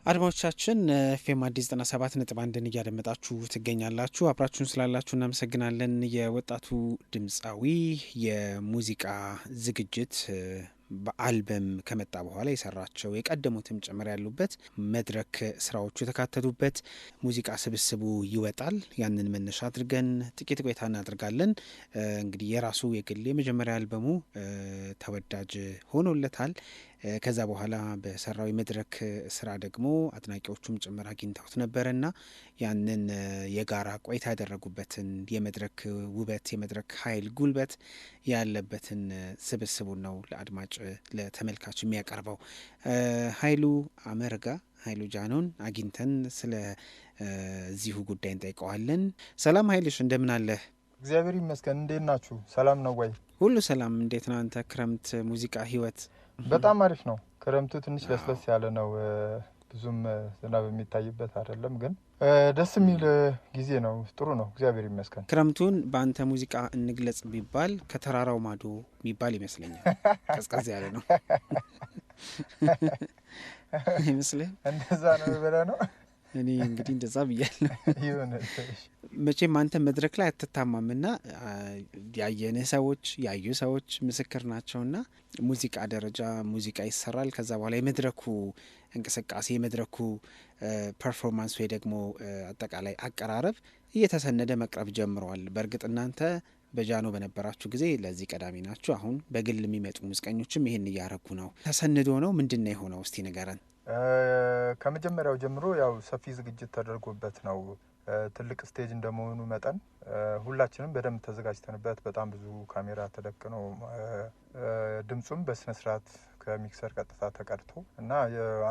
አድማጮቻችን ኤፍኤም አዲስ 97.1ን እያደመጣችሁ ትገኛላችሁ። አብራችሁን ስላላችሁ እናመሰግናለን። የወጣቱ ድምፃዊ የሙዚቃ ዝግጅት በአልበም ከመጣ በኋላ የሰራቸው የቀደሙትም ጭምር ያሉበት መድረክ ስራዎቹ የተካተቱበት ሙዚቃ ስብስቡ ይወጣል። ያንን መነሻ አድርገን ጥቂት ቆይታ እናደርጋለን። እንግዲህ የራሱ የግል የመጀመሪያ አልበሙ ተወዳጅ ሆኖለታል። ከዛ በኋላ በሰራው የመድረክ ስራ ደግሞ አድናቂዎቹም ጭምር አግኝተውት ነበረና ያንን የጋራ ቆይታ ያደረጉበትን የመድረክ ውበት፣ የመድረክ ኃይል፣ ጉልበት ያለበትን ስብስቡን ነው ለአድማጭ ለተመልካች የሚያቀርበው። ኃይሉ አመርጋ ኃይሉ ጃኖን አግኝተን ስለ ዚሁ ጉዳይ እንጠይቀዋለን። ሰላም ኃይልሽ፣ እንደምን አለህ? እግዚአብሔር ይመስገን። እንዴት ናችሁ? ሰላም ነው ወይ? ሁሉ ሰላም። እንዴት ነው አንተ? ክረምት ሙዚቃ ህይወት? በጣም አሪፍ ነው። ክረምቱ ትንሽ ለስለስ ያለ ነው። ብዙም ዝናብ የሚታይበት አይደለም፣ ግን ደስ የሚል ጊዜ ነው። ጥሩ ነው፣ እግዚአብሔር ይመስገን። ክረምቱን በአንተ ሙዚቃ እንግለጽ ቢባል ከተራራው ማዶ የሚባል ይመስለኛል። ቀዝቀዝ ያለ ነው ይመስልህ? እንደዛ ነው ብለህ ነው? እኔ እንግዲህ እንደዛ ብያለሁ። መቼም አንተ መድረክ ላይ አትታማምና ያየንህ ሰዎች ያዩ ሰዎች ምስክር ናቸውና ሙዚቃ ደረጃ ሙዚቃ ይሰራል። ከዛ በኋላ የመድረኩ እንቅስቃሴ የመድረኩ ፐርፎርማንስ ወይ ደግሞ አጠቃላይ አቀራረብ እየተሰነደ መቅረብ ጀምረዋል። በእርግጥ እናንተ በጃኖ በነበራችሁ ጊዜ ለዚህ ቀዳሚ ናችሁ። አሁን በግል የሚመጡ ሙዚቀኞችም ይሄን እያረጉ ነው። ተሰንዶ ነው ምንድን ነው የሆነው? እስቲ ንገረን። ከመጀመሪያው ጀምሮ ያው ሰፊ ዝግጅት ተደርጎበት ነው። ትልቅ ስቴጅ እንደመሆኑ መጠን ሁላችንም በደንብ ተዘጋጅተንበት በጣም ብዙ ካሜራ ተደቅኖ ድምጹም በስነስርዓት ከሚክሰር ቀጥታ ተቀድቶ እና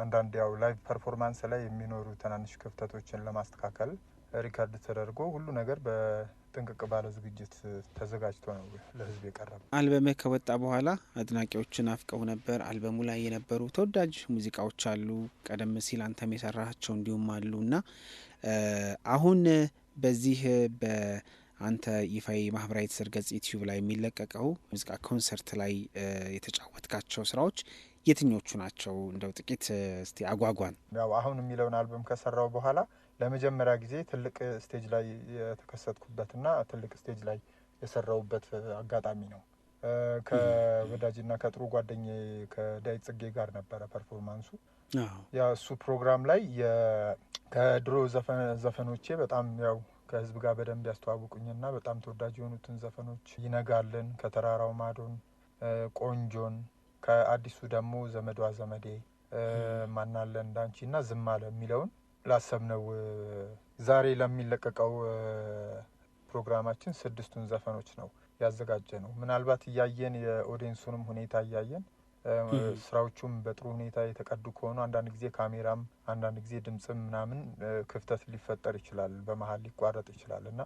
አንዳንድ ያው ላይቭ ፐርፎርማንስ ላይ የሚኖሩ ትናንሽ ክፍተቶችን ለማስተካከል ሪካርድ ተደርጎ ሁሉ ነገር በጥንቅቅ ባለ ዝግጅት ተዘጋጅቶ ነው ለህዝብ የቀረበ። አልበምህ ከወጣ በኋላ አድናቂዎችን አፍቀው ነበር። አልበሙ ላይ የነበሩ ተወዳጅ ሙዚቃዎች አሉ፣ ቀደም ሲል አንተም የሰራቸው እንዲሁም አሉ እና አሁን በዚህ በአንተ ይፋዊ ማህበራዊ ትስስር ገጽ ዩቲዩብ ላይ የሚለቀቀው ሙዚቃ ኮንሰርት ላይ የተጫወትካቸው ስራዎች የትኞቹ ናቸው? እንደው ጥቂት እስቲ አጓጓን። ያው አሁን የሚለውን አልበም ከሰራው በኋላ ለመጀመሪያ ጊዜ ትልቅ ስቴጅ ላይ የተከሰትኩበትና ትልቅ ስቴጅ ላይ የሰራውበት አጋጣሚ ነው። ከወዳጅና ከጥሩ ጓደኛዬ ከዳዊት ጽጌ ጋር ነበረ ፐርፎርማንሱ። ያ እሱ ፕሮግራም ላይ ከድሮ ዘፈኖቼ በጣም ያው ከህዝብ ጋር በደንብ ያስተዋውቁኝና በጣም ተወዳጅ የሆኑትን ዘፈኖች ይነጋልን፣ ከተራራው ማዶን፣ ቆንጆን፣ ከአዲሱ ደግሞ ዘመዷ ዘመዴ፣ ማናለ እንዳንቺና ዝም አለ የሚለውን ላሰብነው ዛሬ ለሚለቀቀው ፕሮግራማችን 6ቱን ዘፈኖች ነው ያዘጋጀ ነው። ምናልባት እያየን የኦዲየንሱንም ሁኔታ እያየን ስራዎቹም በጥሩ ሁኔታ የተቀዱ ከሆኑ አንዳንድ ጊዜ ካሜራም አንዳንድ ጊዜ ድምጽም ምናምን ክፍተት ሊፈጠር ይችላል፣ በመሀል ሊቋረጥ ይችላል እና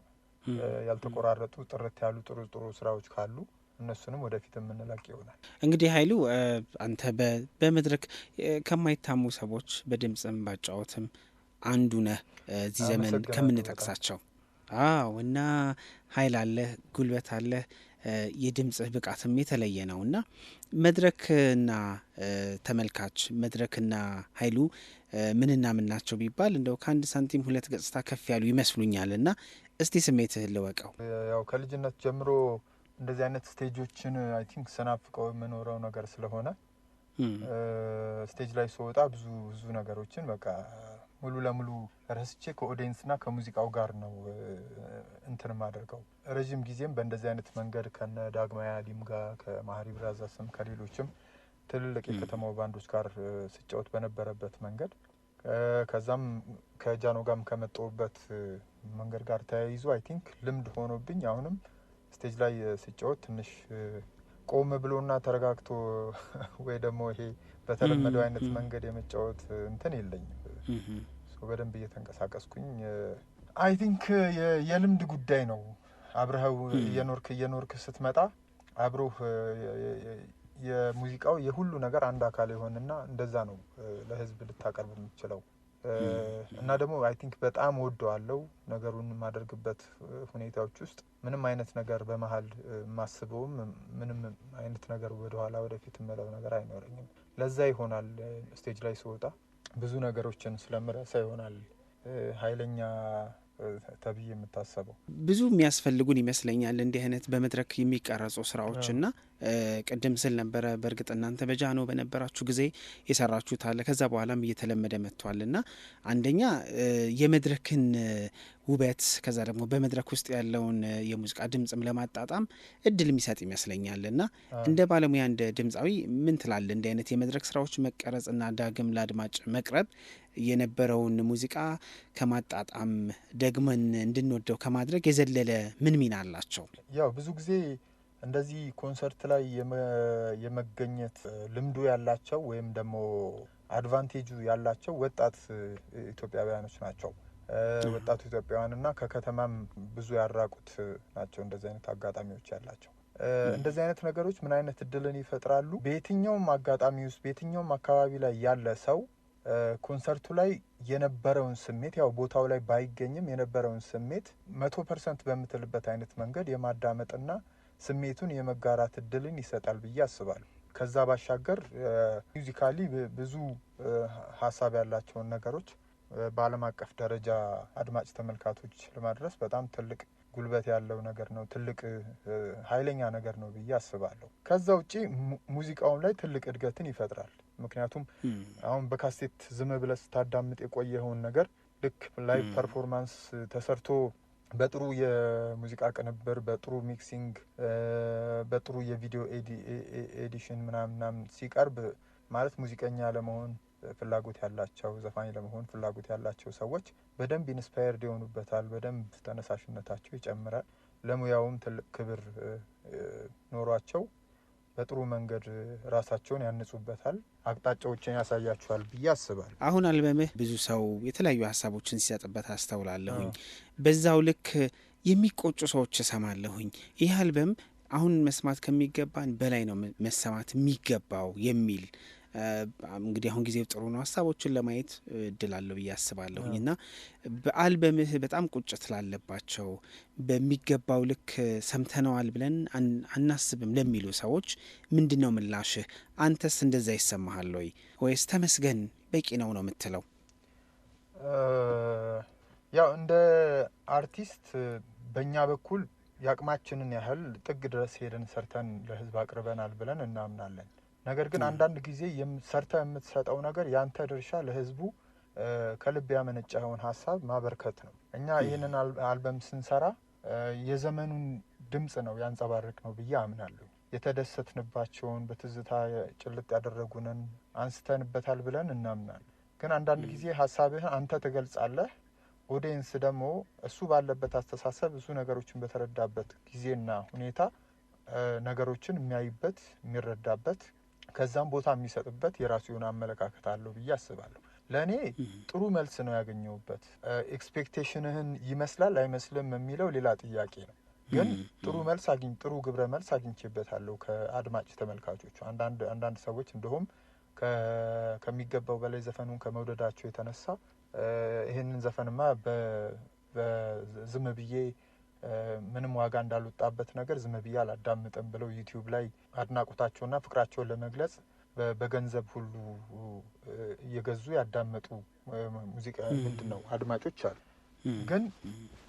ያልተቆራረጡ ጥርት ያሉ ጥሩ ጥሩ ስራዎች ካሉ እነሱንም ወደፊት የምንለቅ ይሆናል። እንግዲህ ኃይሉ አንተ በመድረክ ከማይታሙ ሰዎች በድምጽም ባጫወትም አንዱ ነህ እዚህ ዘመን ከምንጠቅሳቸው። አዎ እና ኃይል አለህ፣ ጉልበት አለህ፣ የድምጽህ ብቃትም የተለየ ነው እና መድረክና ተመልካች መድረክና ኃይሉ ምንና ምን ናቸው ቢባል እንደው ከአንድ ሳንቲም ሁለት ገጽታ ከፍ ያሉ ይመስሉኛል እና እስቲ ስሜትህን ልወቀው። ያው ከልጅነት ጀምሮ እንደዚህ አይነት ስቴጆችን አይ ቲንክ ስናፍቀው የምኖረው ነገር ስለሆነ ስቴጅ ላይ ስወጣ ብዙ ነገሮችን በቃ ሙሉ ለሙሉ ረስቼ ከኦዲየንስና ከሙዚቃው ጋር ነው እንትን ማደርገው። ረጅም ጊዜም በእንደዚህ አይነት መንገድ ከነ ዳግማያ ሊም ጋር ከማህሪ ብራዛስም ከሌሎችም ትልልቅ የከተማው ባንዶች ጋር ስጫወት በነበረበት መንገድ ከዛም ከጃኖ ጋርም ከመጣሁበት መንገድ ጋር ተያይዞ አይ ቲንክ ልምድ ሆኖብኝ አሁንም ስቴጅ ላይ ስጫወት ትንሽ ቆም ብሎና ተረጋግቶ ወይ ደግሞ ይሄ በተለመደው አይነት መንገድ የመጫወት እንትን የለኝም። በደንብ እየተንቀሳቀስኩኝ አይ ቲንክ የልምድ ጉዳይ ነው። አብረኸው እየኖርክ ስትመጣ አብሮህ የሙዚቃው የሁሉ ነገር አንድ አካል የሆነና እንደዛ ነው ለህዝብ ልታቀርብ የምትችለው እና ደግሞ አይ ቲንክ በጣም ወደዋለሁ ነገሩን የማደርግበት ሁኔታዎች ውስጥ ምንም አይነት ነገር በመሀል ማስበውም ምንም አይነት ነገር ወደኋላ ወደፊት የምለው ነገር አይኖረኝም። ለዛ ይሆናል ስቴጅ ላይ ስወጣ ብዙ ነገሮችን ስለምረሳ ይሆናል ኃይለኛ ተብዬ የምታሰበው። ብዙ የሚያስፈልጉን ይመስለኛል እንዲህ አይነት በመድረክ የሚቀረጹ ስራዎችና ቅድም ስል ነበረ በእርግጥ እናንተ በጃኖ በነበራችሁ ጊዜ የሰራችሁት አለ፣ ከዛ በኋላም እየተለመደ መጥቷል እና አንደኛ የመድረክን ውበት ከዛ ደግሞ በመድረክ ውስጥ ያለውን የሙዚቃ ድምጽም ለማጣጣም እድል የሚሰጥ ይመስለኛል እና እንደ ባለሙያ እንደ ድምፃዊ ምን ትላለህ? እንዲህ አይነት የመድረክ ስራዎች መቀረጽና ዳግም ለአድማጭ መቅረብ የነበረውን ሙዚቃ ከማጣጣም ደግመን እንድንወደው ከማድረግ የዘለለ ምን ሚና አላቸው? ያው ብዙ ጊዜ እንደዚህ ኮንሰርት ላይ የመገኘት ልምዱ ያላቸው ወይም ደግሞ አድቫንቴጁ ያላቸው ወጣት ኢትዮጵያውያኖች ናቸው። ወጣቱ ኢትዮጵያውያንና ከከተማም ብዙ ያራቁት ናቸው እንደዚህ አይነት አጋጣሚዎች ያላቸው። እንደዚህ አይነት ነገሮች ምን አይነት እድልን ይፈጥራሉ? በየትኛውም አጋጣሚ ውስጥ በየትኛውም አካባቢ ላይ ያለ ሰው ኮንሰርቱ ላይ የነበረውን ስሜት ያው ቦታው ላይ ባይገኝም የነበረውን ስሜት 100% በምትልበት አይነት መንገድ የማዳመጥና ስሜቱን የመጋራት እድልን ይሰጣል ብዬ አስባለሁ። ከዛ ባሻገር ሚውዚካሊ ብዙ ሀሳብ ያላቸውን ነገሮች በዓለም አቀፍ ደረጃ አድማጭ ተመልካቾች ለማድረስ በጣም ትልቅ ጉልበት ያለው ነገር ነው። ትልቅ ኃይለኛ ነገር ነው ብዬ አስባለሁ። ከዛ ውጪ ሙዚቃውም ላይ ትልቅ እድገትን ይፈጥራል። ምክንያቱም አሁን በካሴት ዝም ብለህ ስታዳምጥ የቆየኸውን ነገር ልክ ላይቭ ፐርፎርማንስ ተሰርቶ በጥሩ የሙዚቃ ቅንብር፣ በጥሩ ሚክሲንግ፣ በጥሩ የቪዲዮ ኤዲሽን ምናምን ሲቀርብ ማለት ሙዚቀኛ ለመሆን ፍላጎት ያላቸው ዘፋኝ ለመሆን ፍላጎት ያላቸው ሰዎች በደንብ ኢንስፓየርድ ይሆኑበታል። በደንብ ተነሳሽነታቸው ይጨምራል። ለሙያውም ትልቅ ክብር ኖሯቸው በጥሩ መንገድ ራሳቸውን ያንጹበታል። አቅጣጫዎችን ያሳያቸዋል ብዬ አስባለሁ። አሁን አልበምህ ብዙ ሰው የተለያዩ ሀሳቦችን ሲሰጥበት አስተውላለሁኝ። በዛው ልክ የሚቆጩ ሰዎች እሰማለሁኝ። ይህ አልበም አሁን መስማት ከሚገባን በላይ ነው መሰማት የሚገባው የሚል እንግዲህ አሁን ጊዜው ጥሩ ነው፣ ሀሳቦችን ለማየት እድል አለው ብዬ አስባለሁኝ እና በአልበምህ በጣም ቁጭት ላለባቸው በሚገባው ልክ ሰምተነዋል ብለን አናስብም ለሚሉ ሰዎች ምንድን ነው ምላሽህ? አንተስ እንደዛ ይሰማሃል ወይ ወይስ ተመስገን በቂ ነው ነው የምትለው? ያው እንደ አርቲስት በእኛ በኩል የአቅማችንን ያህል ጥግ ድረስ ሄደን ሰርተን ለህዝብ አቅርበናል ብለን እናምናለን። ነገር ግን አንዳንድ ጊዜ ሰርተ የምትሰጠው ነገር ያንተ ድርሻ ለህዝቡ ከልብ ያመነጨኸውን ሀሳብ ማበርከት ነው። እኛ ይህንን አልበም ስንሰራ የዘመኑን ድምጽ ነው ያንጸባርቅ ነው ብዬ አምናለሁ። የተደሰትንባቸውን በትዝታ ጭልጥ ያደረጉንን አንስተንበታል ብለን እናምናለን። ግን አንዳንድ ጊዜ ሀሳብህን አንተ ትገልጻለህ፣ ኦዲየንስ ደግሞ እሱ ባለበት አስተሳሰብ እሱ ነገሮችን በተረዳበት ጊዜና ሁኔታ ነገሮችን የሚያይበት የሚረዳበት ከዛም ቦታ የሚሰጥበት የራሱ የሆነ አመለካከት አለው ብዬ አስባለሁ። ለእኔ ጥሩ መልስ ነው ያገኘሁበት። ኤክስፔክቴሽንህን ይመስላል አይመስልም የሚለው ሌላ ጥያቄ ነው። ግን ጥሩ ግብረ መልስ አግኝቼበታለሁ ከአድማጭ ተመልካቾቹ። አንዳንድ ሰዎች እንደውም ከሚገባው በላይ ዘፈኑን ከመውደዳቸው የተነሳ ይህንን ዘፈንማ ዝም ብዬ ምንም ዋጋ እንዳልወጣበት ነገር ዝም ብዬ አላዳምጥም ብለው ዩቲዩብ ላይ አድናቆታቸውና ፍቅራቸውን ለመግለጽ በገንዘብ ሁሉ እየገዙ ያዳመጡ ሙዚቃ ምንድነው አድማጮች አሉ። ግን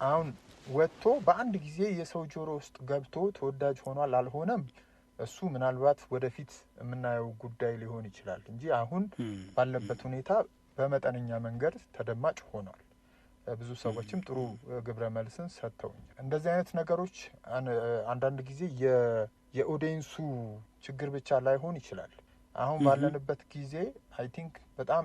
አሁን ወጥቶ በአንድ ጊዜ የሰው ጆሮ ውስጥ ገብቶ ተወዳጅ ሆኗል አልሆነም፣ እሱ ምናልባት ወደፊት የምናየው ጉዳይ ሊሆን ይችላል እንጂ አሁን ባለበት ሁኔታ በመጠነኛ መንገድ ተደማጭ ሆኗል። ብዙ ሰዎችም ጥሩ ግብረ መልስን ሰጥተውኛል። እንደዚህ አይነት ነገሮች አንዳንድ ጊዜ የኦዲየንሱ ችግር ብቻ ላይሆን ይችላል። አሁን ባለንበት ጊዜ አይ ቲንክ በጣም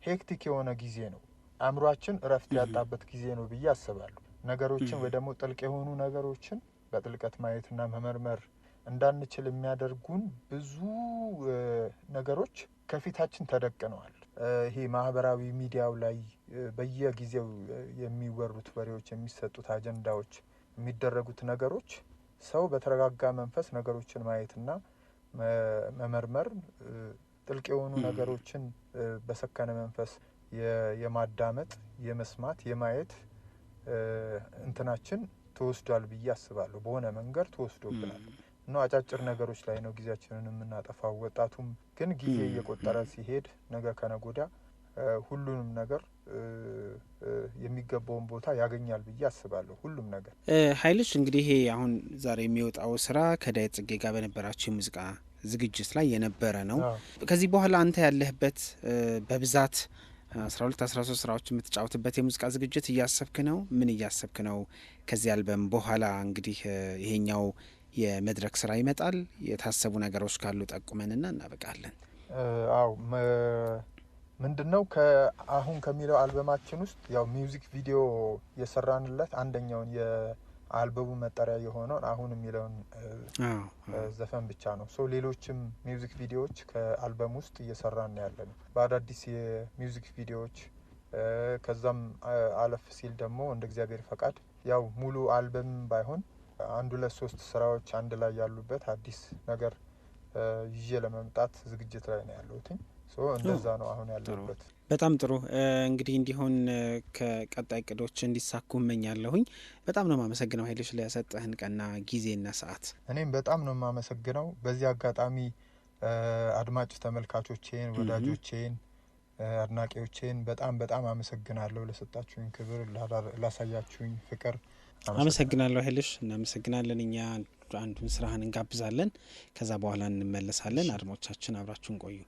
ሄክቲክ የሆነ ጊዜ ነው። አእምሯችን እረፍት ያጣበት ጊዜ ነው ብዬ አስባለሁ። ነገሮችን ወይ ደግሞ ጥልቅ የሆኑ ነገሮችን በጥልቀት ማየትና መመርመር እንዳንችል የሚያደርጉን ብዙ ነገሮች ከፊታችን ተደቅነዋል። ይሄ ማህበራዊ ሚዲያው ላይ በየጊዜው የሚወሩት ወሬዎች፣ የሚሰጡት አጀንዳዎች፣ የሚደረጉት ነገሮች ሰው በተረጋጋ መንፈስ ነገሮችን ማየትና መመርመር፣ ጥልቅ የሆኑ ነገሮችን በሰከነ መንፈስ የማዳመጥ፣ የመስማት፣ የማየት እንትናችን ተወስዷል ብዬ አስባለሁ። በሆነ መንገድ ተወስዶብናል እና አጫጭር ነገሮች ላይ ነው ጊዜያችንን የምናጠፋው። ወጣቱም ግን ጊዜ እየቆጠረ ሲሄድ ነገ ከነገ ወዲያ ሁሉንም ነገር የሚገባውን ቦታ ያገኛል ብዬ አስባለሁ። ሁሉም ነገር ኃይልሽ እንግዲህ ይሄ አሁን ዛሬ የሚወጣው ስራ ከዳዊት ጽጌ ጋር በነበራቸው የሙዚቃ ዝግጅት ላይ የነበረ ነው። ከዚህ በኋላ አንተ ያለህበት በብዛት 12-13 ስራዎች የምትጫወትበት የሙዚቃ ዝግጅት እያሰብክ ነው? ምን እያሰብክ ነው? ከዚህ አልበም በኋላ እንግዲህ ይሄኛው የመድረክ ስራ ይመጣል። የታሰቡ ነገሮች ካሉ ጠቁመንና እናበቃለን። አው ምንድነው አሁን ከሚለው አልበማችን ውስጥ ያው ሚውዚክ ቪዲዮ የሰራንለት አንደኛውን የአልበሙ መጠሪያ የሆነውን አሁን የሚለውን ዘፈን ብቻ ነው። ሶ ሌሎችም ሚውዚክ ቪዲዮዎች ከአልበም ውስጥ እየሰራን ያለነው በአዳዲስ የሚውዚክ ቪዲዮዎች ከዛም አለፍ ሲል ደግሞ እንደ እግዚአብሔር ፈቃድ ያው ሙሉ አልበም ባይሆን 1-2-3 ስራዎች አንድ ላይ ያሉበት አዲስ ነገር ይዤ ለመምጣት ዝግጅት ላይ ነው ያለሁት። ሶ እንደዛ ነው አሁን ያለሁበት። በጣም ጥሩ እንግዲህ እንዲሆን ከቀጣይ እቅዶች እንዲሳኩ እመኛለሁኝ። በጣም ነው የማመሰግነው ኃይልሽ ለሰጠህን ቀና ጊዜና ሰዓት። እኔም በጣም ነው የማመሰግነው። በዚህ አጋጣሚ አድማጭ ተመልካቾቼን፣ ወዳጆቼን፣ አድናቂዎቼን በጣም አመሰግናለሁ ለሰጣችሁኝ ክብር፣ ላሳያችሁኝ ፍቅር። አመሰግናለሁ ኃይልሽ። እናመሰግናለን። እኛ አንዱን ስራህን እንጋብዛለን፣ ከዛ በኋላ እንመለሳለን። አድማጮቻችን አብራችሁን ቆዩ።